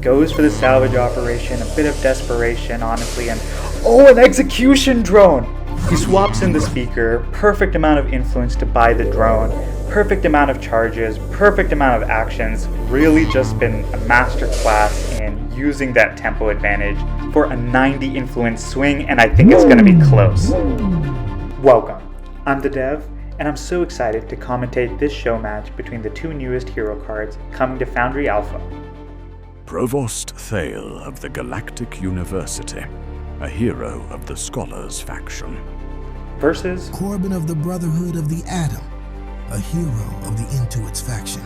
goes for the salvage operation, a bit of desperation, honestly, and oh, an execution drone! He swaps in the speaker, perfect amount of influence to buy the drone, perfect amount of charges, perfect amount of actions, really just been a masterclass in using that tempo advantage for a 90 influence swing, and I think it's going to be close. Welcome, I'm the Dev, and I'm so excited to commentate this show match between the two newest hero cards coming to Foundry Alpha. Provost Thale of the Galactic University, a hero of the Scholars faction. Versus Corbin of the Brotherhood of the Atom, a hero of the Intuits faction.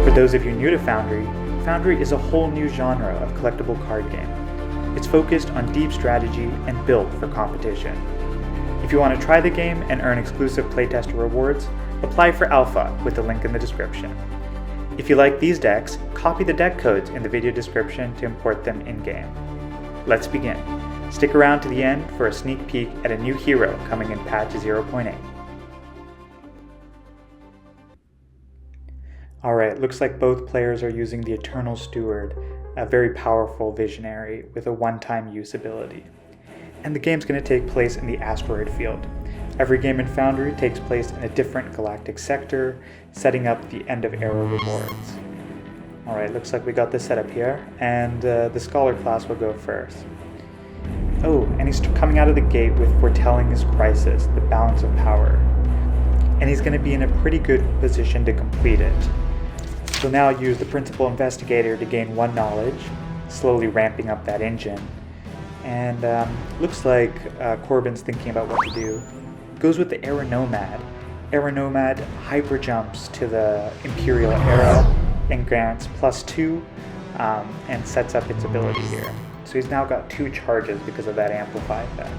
For those of you new to Foundry, Foundry is a whole new genre of collectible card game. It's focused on deep strategy and built for competition. If you want to try the game and earn exclusive playtester rewards, apply for Alpha with the link in the description. If you like these decks, copy the deck codes in the video description to import them in-game. Let's begin. Stick around to the end for a sneak peek at a new hero coming in patch 0.8. Alright, looks like both players are using the Eternal Steward, a very powerful visionary with a one-time use ability. And the game's going to take place in the asteroid field. Every game in Foundry takes place in a different galactic sector, setting up the end of era rewards. Alright, looks like we got this set up here, and the Scholar class will go first. Oh, and he's coming out of the gate with Foretelling His Crisis, the Balance of Power. And he's going to be in a pretty good position to complete it. He'll now use the Principal Investigator to gain 1 knowledge, slowly ramping up that engine. And looks like Corbin's thinking about what to do. Goes with the Era Nomad. Era Nomad hyper jumps to the Imperial era and grants +2 and sets up its ability here. So he's now got 2 charges because of that amplify effect.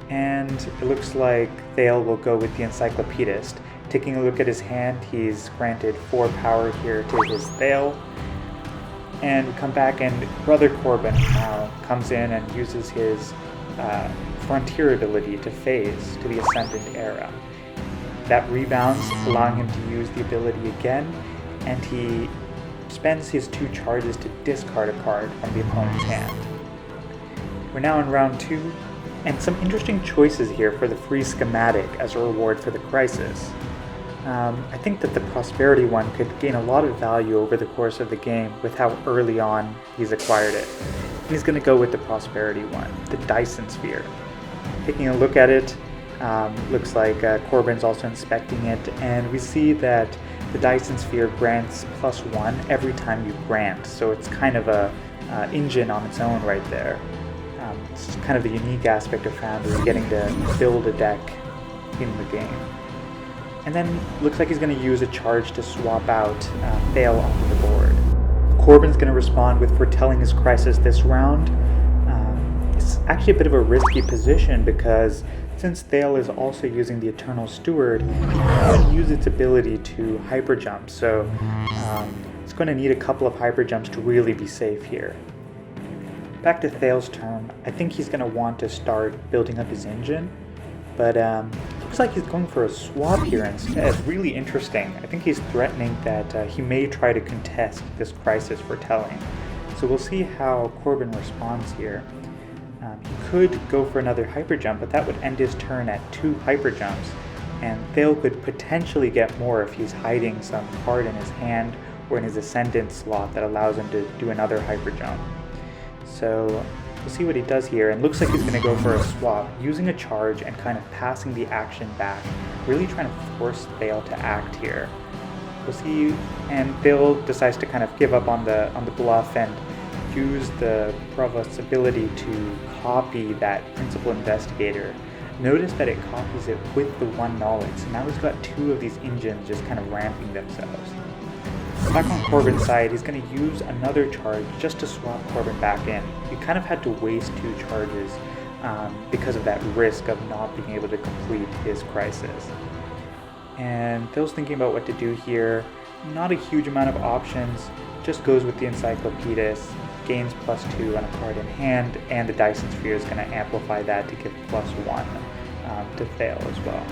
And it looks like Thale will go with the Encyclopedist. Taking a look at his hand, he's granted 4 power here to his Thale. And we come back and Brother Corbin comes in and uses his Frontier ability to phase to the Ascendant era. That rebounds, allowing him to use the ability again, and he spends his 2 charges to discard a card from the opponent's hand. We're now in round 2, and some interesting choices here for the free schematic as a reward for the Crisis. I think that the Prosperity one could gain a lot of value over the course of the game with how early on he's acquired it. And he's going to go with the Prosperity one, the Dyson Sphere. Taking a look at it, looks like Corbin's also inspecting it, and we see that the Dyson Sphere grants +1 every time you grant, so it's kind of a engine on its own right there. It's kind of the unique aspect of Foundry, getting to build a deck in the game. And then looks like he's going to use a charge to swap out Thale onto the board. Corbin's going to respond with Foretelling His Crisis this round. It's actually a bit of a risky position because since Thale is also using the Eternal Steward, he can use its ability to hyper jump, so it's going to need a couple of hyper jumps to really be safe here. Back to Thale's turn, I think he's going to want to start building up his engine, but looks like he's going for a swap here instead. Really interesting. I think he's threatening that he may try to contest this Crisis Foretelling. So we'll see how Corbin responds here. He could go for another hyper jump, but that would end his turn at 2 hyper jumps, and Thale could potentially get more if he's hiding some card in his hand or in his Ascendant slot that allows him to do another hyper jump. So we'll see what he does here, and looks like he's going to go for a swap, using a charge and kind of passing the action back, really trying to force Thale to act here. We'll see, and Thale decides to kind of give up on the bluff and use the Provost's ability to copy that Principal Investigator. Notice that it copies it with the 1 knowledge, so now he's got 2 of these engines just kind of ramping themselves. Back on Corbin's side, he's going to use another charge just to swap Corbin back in. He kind of had to waste 2 charges because of that risk of not being able to complete his Crisis. And Thale's thinking about what to do here. Not a huge amount of options, just goes with the Encyclopedist, gains +2 on a card in hand, and the Dyson Sphere is going to amplify that to give +1 to Thale as well.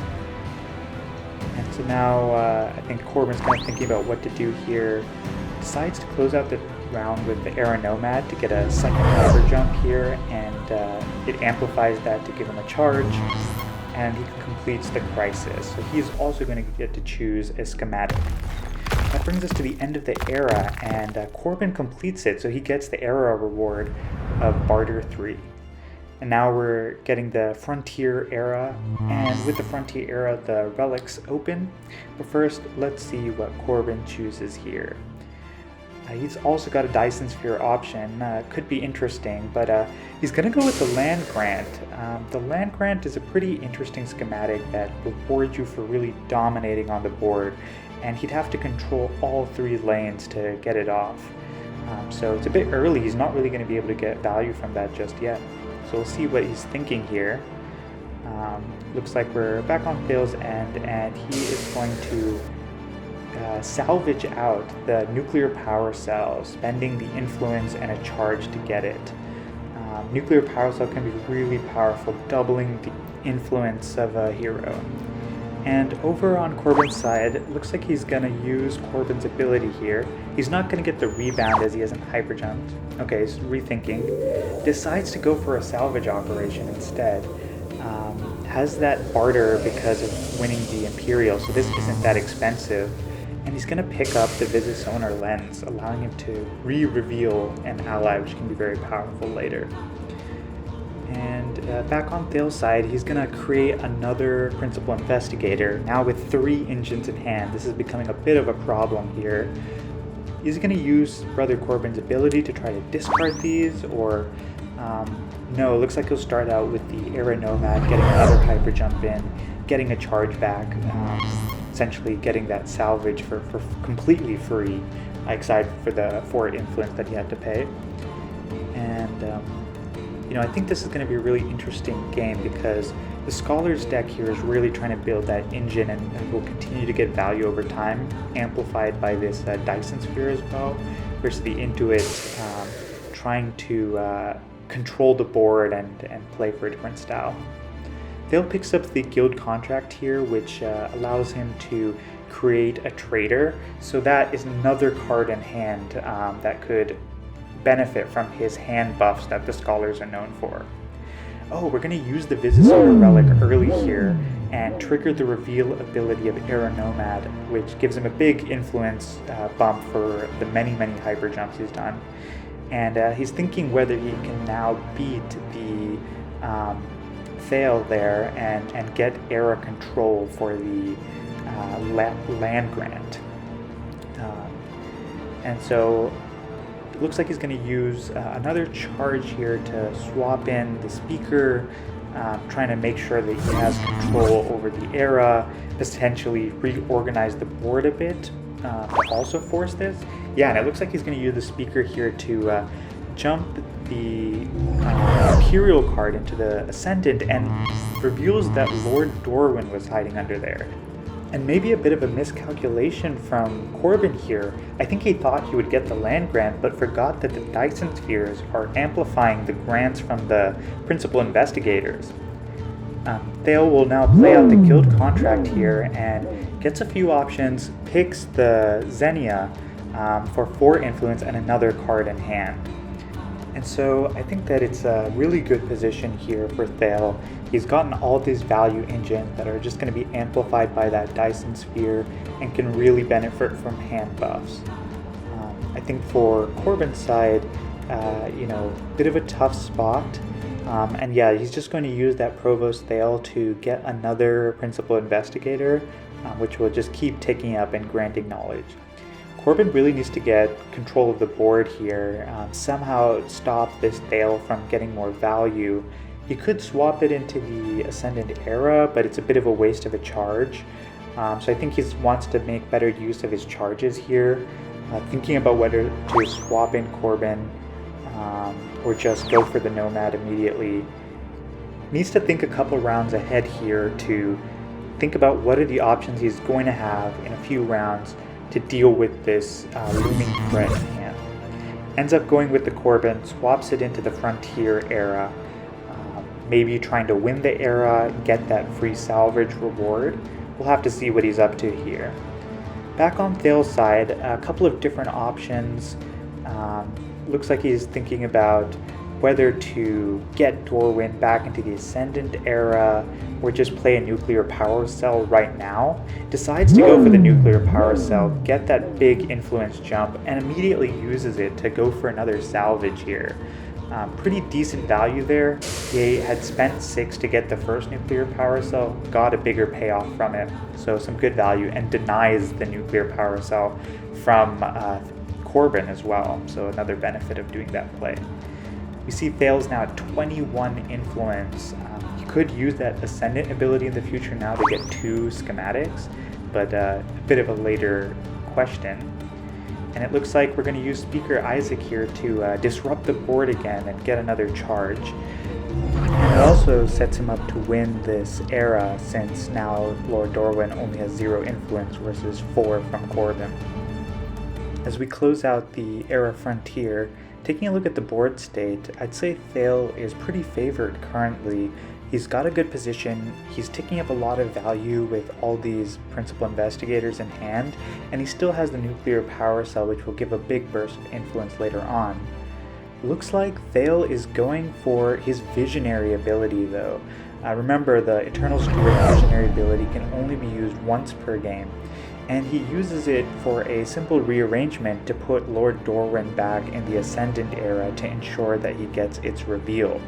So now I think Corbin's kind of thinking about what to do here. Decides to close out the round with the Era Nomad to get a second hyper jump here, and it amplifies that to give him a charge, and he completes the Crisis. So he's also going to get to choose a schematic. That brings us to the end of the era, and Corbin completes it, so he gets the era reward of Barter 3. And now we're getting the Frontier era, and with the Frontier era, the relics open. But first, let's see what Corbin chooses here. He's also got a Dyson Sphere option. Could be interesting, but he's going to go with the Land Grant. The Land Grant is a pretty interesting schematic that rewards you for really dominating on the board, and he'd have to control all 3 lanes to get it off. So it's a bit early. He's not really going to be able to get value from that just yet. So we'll see what he's thinking here. Looks like we're back on Thale's end, and he is going to salvage out the nuclear power cell, spending the influence and a charge to get it. Nuclear power cell can be really powerful, doubling the influence of a hero. And over on Corbin's side, it looks like he's going to use Corbin's ability here. He's not going to get the rebound as he hasn't hyperjumped. Okay, he's rethinking. Decides to go for a salvage operation instead. Has that barter because of winning the Imperial, so this isn't that expensive. And he's going to pick up the Visits Owner Lens, allowing him to re-reveal an ally, which can be very powerful later. And back on Thale's side, he's going to create another Principal Investigator, now with 3 engines in hand. This is becoming a bit of a problem here. He's going to use Brother Corbin's ability to try to discard these, or no, it looks like he'll start out with the Era Nomad, getting another hyper jump in, getting a charge back, essentially getting that salvage for completely free, except for the 4 influence that he had to pay. And I think this is going to be a really interesting game because the Scholars deck here is really trying to build that engine and will continue to get value over time, amplified by this Dyson Sphere as well, versus the Intuits trying to control the board and play for a different style. Thale picks up the guild contract here, which allows him to create a trader, so that is another card in hand that could benefit from his hand buffs that the Scholars are known for. Oh, we're going to use the Visits Owner Relic early here and trigger the reveal ability of Era Nomad, which gives him a big influence bump for the many hyper jumps he's done. And he's thinking whether he can now beat the Thale there and get Era control for the land grant. And so looks like he's going to use another charge here to swap in the speaker, trying to make sure that he has control over the Era, potentially reorganize the board a bit, but also force this. Yeah, and it looks like he's going to use the speaker here to jump the Imperial card into the Ascendant and reveals that Lord Dorwin was hiding under there. And maybe a bit of a miscalculation from Corbin here. I think he thought he would get the land grant, but forgot that the Dyson Spheres are amplifying the grants from the Principal Investigators. Thale will now play out the guild contract here and gets a few options, picks the Xenia for 4 influence and another card in hand. And so I think that it's a really good position here for Thale. He's gotten all these value engines that are just going to be amplified by that Dyson Sphere and can really benefit from hand buffs. I think for Corbin's side, bit of a tough spot. And yeah, he's just going to use that Provost Thale to get another Principal Investigator, which will just keep ticking up and granting knowledge. Corbin really needs to get control of the board here, somehow stop this Thale from getting more value. He could swap it into the Ascendant Era, but it's a bit of a waste of a charge. So I think he wants to make better use of his charges here, thinking about whether to swap in Corbin or just go for the Nomad immediately. Needs to think a couple rounds ahead here to think about what are the options he's going to have in a few rounds to deal with this looming threat in hand. Ends up going with the Corbin, swaps it into the Frontier Era, maybe trying to win the Era, get that free salvage reward. We'll have to see what he's up to here. Back on Thale's side, a couple of different options. Looks like he's thinking about whether to get Dorwin back into the Ascendant era or just play a nuclear power cell right now. Decides to go for the nuclear power cell, get that big influence jump, and immediately uses it to go for another salvage here. Pretty decent value there. He had spent 6 to get the first nuclear power cell, got a bigger payoff from it, so some good value, and denies the nuclear power cell from Corbin as well, so another benefit of doing that play. We see Thale's now at 21 influence. You could use that Ascendant ability in the future now to get 2 schematics, but a bit of a later question. And it looks like we're going to use Speaker Isaac here to disrupt the board again and get another charge. And it also sets him up to win this era, since now Lord Dorwin only has 0 influence versus 4 from Corbin. As we close out the era frontier, taking a look at the board state, I'd say Thale is pretty favored currently. He's got a good position, he's ticking up a lot of value with all these principal investigators in hand, and he still has the nuclear power cell, which will give a big burst of influence later on. Looks like Thale is going for his visionary ability though. Remember, the Eternal Steward visionary ability can only be used once per game, and he uses it for a simple rearrangement to put Lord Dorwin back in the Ascendant era to ensure that he gets its reveal.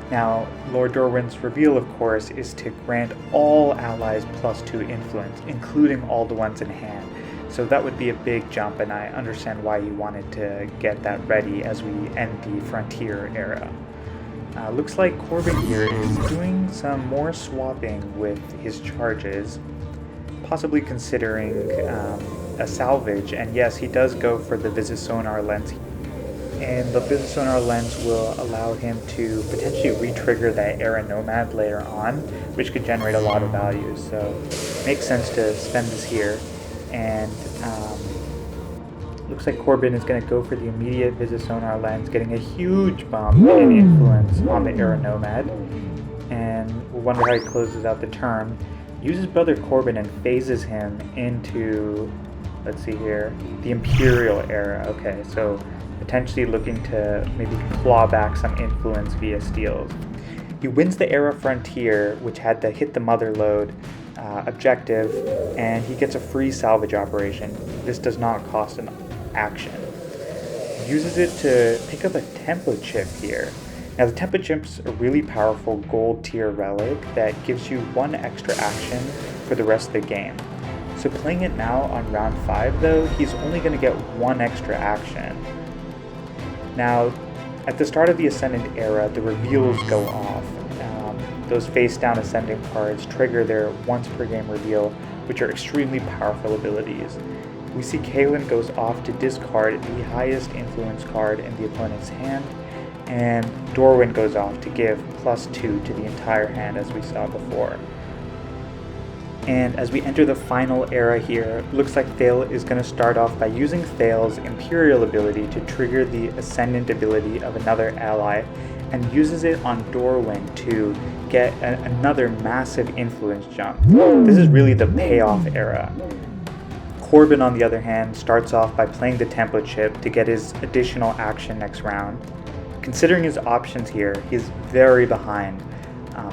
Now, Lord Dorwin's reveal, of course, is to grant all allies +2 influence, including all the ones in hand. So that would be a big jump, and I understand why he wanted to get that ready as we end the Frontier era. Looks like Corbin here is doing some more swapping with his charges, possibly considering a salvage, and yes, he does go for the Visisonar lens. And the Visisonar lens will allow him to potentially re-trigger that Era Nomad later on, which could generate a lot of value. So makes sense to spend this here. And looks like Corbin is going to go for the immediate Visisonar lens, getting a huge bump in influence on the Era Nomad. And we'll wonder how he closes out the turn. Uses Brother Corbin and phases him into, let's see here, the Imperial era. Okay, so potentially looking to maybe claw back some influence via steals. He wins the Era Frontier, which had the hit the mother load objective, and he gets a free salvage operation. This does not cost an action. He uses it to pick up a template chip here. Now the template chip's a really powerful gold tier relic that gives you 1 extra action for the rest of the game. So playing it now on round 5 though, he's only going to get 1 extra action. Now, at the start of the Ascendant era, the reveals go off. Those face-down Ascendant cards trigger their once per game reveal, which are extremely powerful abilities. We see Kaelin goes off to discard the highest influence card in the opponent's hand, and Dorwin goes off to give +2 to the entire hand, as we saw before. And as we enter the final era here, looks like Thale is going to start off by using Thale's Imperial ability to trigger the Ascendant ability of another ally, and uses it on Dorwin to get another massive influence jump. This is really the payoff era. Corbin, on the other hand, starts off by playing the template chip to get his additional action next round. Considering his options here, he's very behind.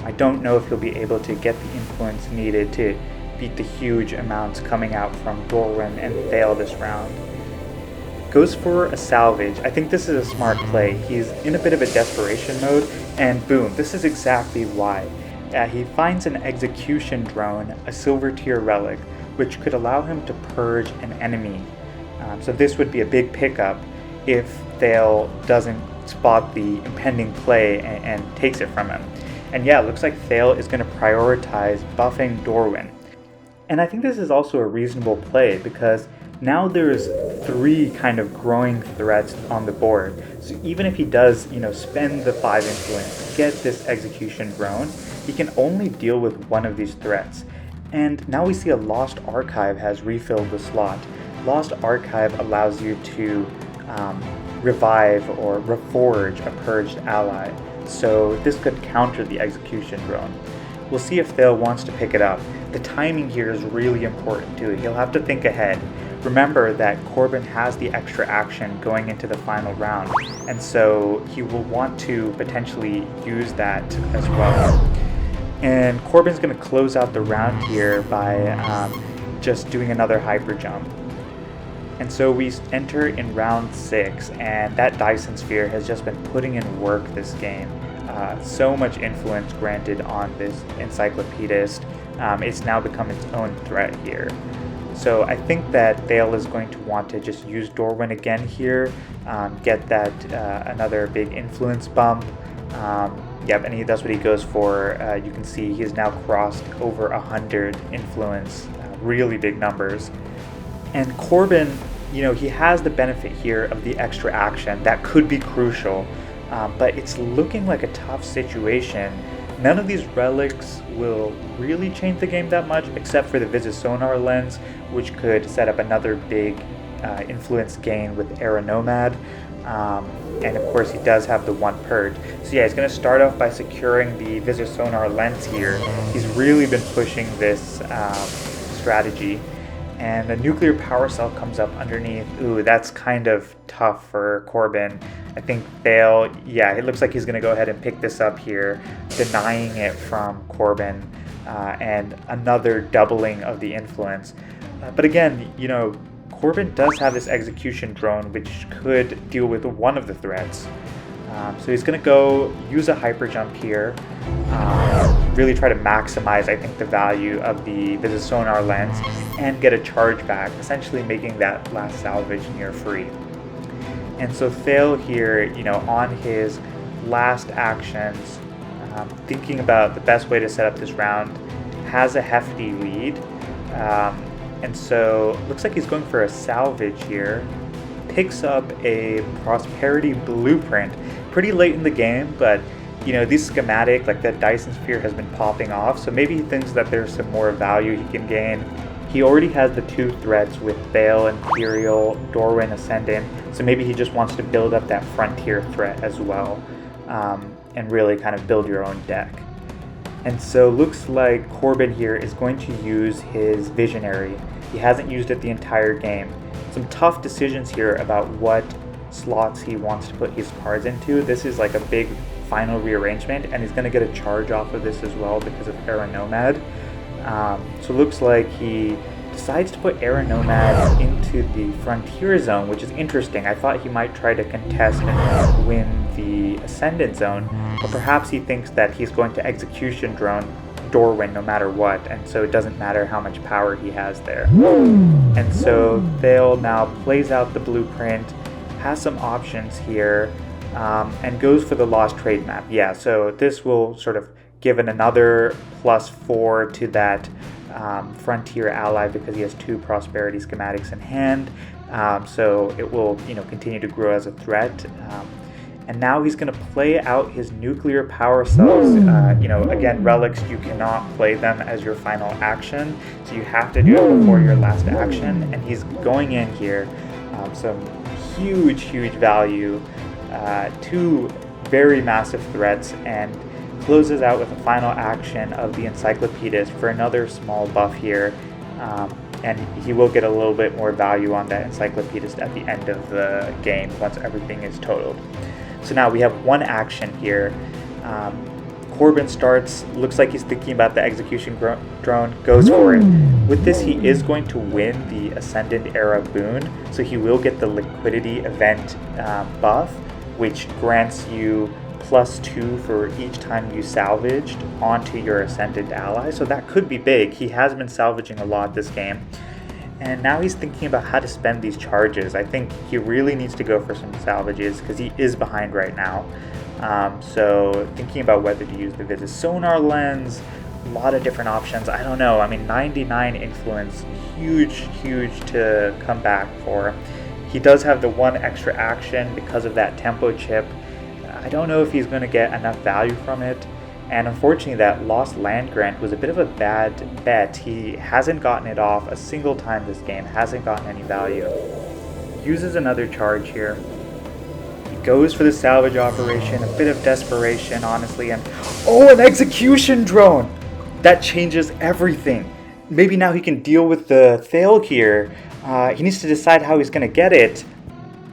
I don't know if he'll be able to get the influence needed to beat the huge amounts coming out from Dorwin and Thale this round. Goes for a salvage. I think this is a smart play. He's in a bit of a desperation mode, and boom, this is exactly why. He finds an execution drone, a silver tier relic, which could allow him to purge an enemy. So this would be a big pickup if Thale doesn't spot the impending play and takes it from him. And yeah, it looks like Thale is going to prioritize buffing Dorwin. And I think this is also a reasonable play, because now there's 3 kind of growing threats on the board. So even if he does, spend the 5 influence, get this execution drone, he can only deal with one of these threats. And now we see a Lost Archive has refilled the slot. Lost Archive allows you to revive or reforge a purged ally. So this could counter the execution drone. We'll see if Thale wants to pick it up. The timing here is really important too. He'll have to think ahead. remember that Corbin has the extra action going into the final round, and so he will want to potentially use that as well. And Corbin's going to close out the round here by just doing another hyper jump. And so we enter in round 6, and that Dyson Sphere has just been putting in work this game. So much influence granted on this encyclopedist. It's now become its own threat here. So I think that Thale is going to want to just use Dorwin again here, get that another big influence bump. Yep, and that's what he goes for. You can see he's now crossed over 100 influence, really big numbers. And Corbin, he has the benefit here of the extra action. That could be crucial, but it's looking like a tough situation. None of these relics will really change the game that much, except for the Visit Sonar lens, which could set up another big influence gain with Aeronomad. And of course he does have the 1 purge. So yeah, he's going to start off by securing the Visit Sonar lens here. He's really been pushing this strategy. And a nuclear power cell comes up underneath. Ooh, that's kind of tough for Corbin. I think Thale, yeah, it looks like he's going to go ahead and pick this up here, denying it from Corbin, and another doubling of the influence. But again, Corbin does have this execution drone, which could deal with one of the threats. So he's going to go use a hyper jump here, really try to maximize, I think, the value of the Visit Sonar lens and get a charge back, essentially making that last salvage near free. And so Thale here, on his last actions, thinking about the best way to set up this round, has a hefty lead. And so looks like he's going for a salvage here. Picks up a prosperity blueprint pretty late in the game, but these schematic, like that Dyson Sphere has been popping off, so maybe he thinks that there's some more value he can gain. He already has the 2 threats with Thale, Imperial, Dorwin, Ascendant, so maybe he just wants to build up that frontier threat as well, and really kind of build your own deck. And so looks like Corbin here is going to use his Visionary. He hasn't used it the entire game. Some tough decisions here about what slots he wants to put his cards into. This is like a big final rearrangement, and he's going to get a charge off of this as well because of Aeronomad. So it looks like he decides to put Aeronomad into the Frontier Zone, which is interesting. I thought he might try to contest and win the Ascendant Zone, but perhaps he thinks that he's going to Execution Drone Dorwin no matter what, and so it doesn't matter how much power he has there. And so Thale now plays out the blueprint, has some options here, and goes for the Lost Trade Map. Yeah, so this will sort of give another +4 to that Frontier ally because he has 2 Prosperity schematics in hand. So it will, continue to grow as a threat. And now he's going to play out his nuclear power cells. Again, relics, you cannot play them as your final action, so you have to do it before your last action. And he's going in here, some huge value, 2 very massive threats, and closes out with a final action of the Encyclopedist for another small buff here. And he will get a little bit more value on that Encyclopedist at the end of the game once everything is totaled. So now we have 1 action here. Corbin starts, looks like he's thinking about the execution drone, goes for it. With this, he is going to win the Ascendant Era boon, so he will get the liquidity event buff, which grants you +2 for each time you salvaged onto your Ascendant ally. So that could be big. He has been salvaging a lot this game. And now he's thinking about how to spend these charges. I think he really needs to go for some salvages because he is behind right now. So thinking about whether to use the Visit Sonar lens, a lot of different options. I don't know. I mean, 99 influence, huge to come back for. He does have the 1 extra action because of that tempo chip. I don't know if he's going to get enough value from it. And unfortunately, that Lost Land Grant was a bit of a bad bet. He hasn't gotten it off a single time this game, hasn't gotten any value. Uses another charge here. He goes for the salvage operation, a bit of desperation, honestly, and oh, an execution drone! That changes everything. Maybe now he can deal with the Thale here. He needs to decide how he's going to get it.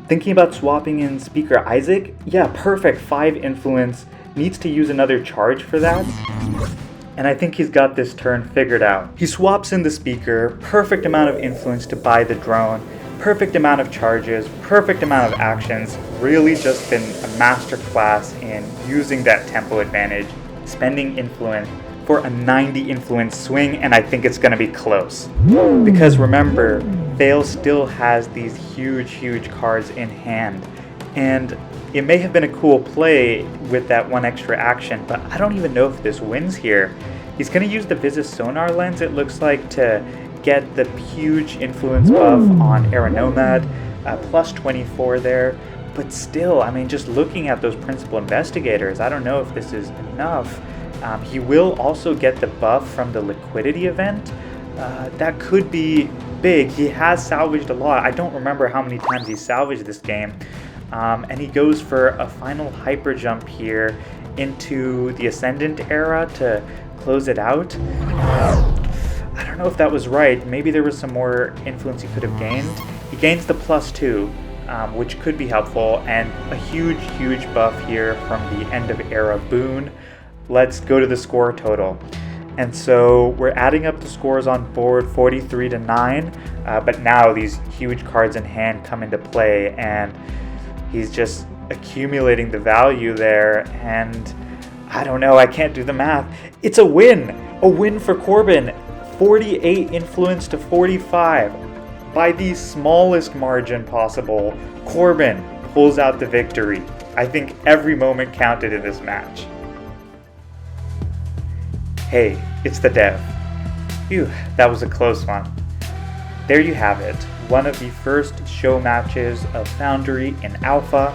Thinking about swapping in Speaker Isaac? Yeah, perfect. 5 influence. Needs to use another charge for that. And I think he's got this turn figured out. He swaps in the Speaker, perfect amount of influence to buy the drone, perfect amount of charges, perfect amount of actions. Really just been a masterclass in using that tempo advantage, spending influence for a 90 influence swing, and I think it's going to be close. Because remember, Thale still has these huge cards in hand, and it may have been a cool play with that 1 extra action, but I don't even know if this wins here. He's going to use the Visas Sonar Lens, it looks like, to get the huge influence buff on Aeronomad, plus 24 there. But still, I mean, just looking at those Principal Investigators, I don't know if this is enough. He will also get the buff from the Liquidity event. That could be big. He has salvaged a lot. I don't remember how many times he salvaged this game. And he goes for a final hyper jump here into the Ascendant era to close it out. I don't know if that was right. Maybe there was some more influence he could have gained. He gains the +2, which could be helpful, and a huge buff here from the end of era boon. Let's go to the score total. And so we're adding up the scores on board 43 to 9, but now these huge cards in hand come into play, and he's just accumulating the value there, and I don't know, I can't do the math. It's a win for Corbin. 48 influence to 45. By the smallest margin possible, Corbin pulls out the victory. I think every moment counted in this match. Hey, it's the dev. Phew, that was a close one. There you have it, one of the first show matches of Foundry in Alpha,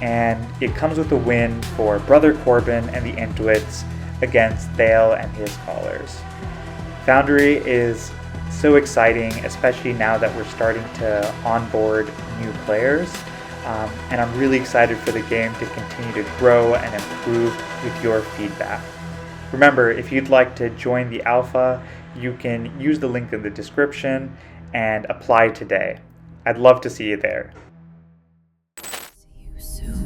and it comes with a win for Brother Corbin and the Intuits against Thale and his scholars. Foundry is so exciting, especially now that we're starting to onboard new players, and I'm really excited for the game to continue to grow and improve with your feedback. Remember, if you'd like to join the alpha, you can use the link in the description and apply today. I'd love to see you there. See you soon.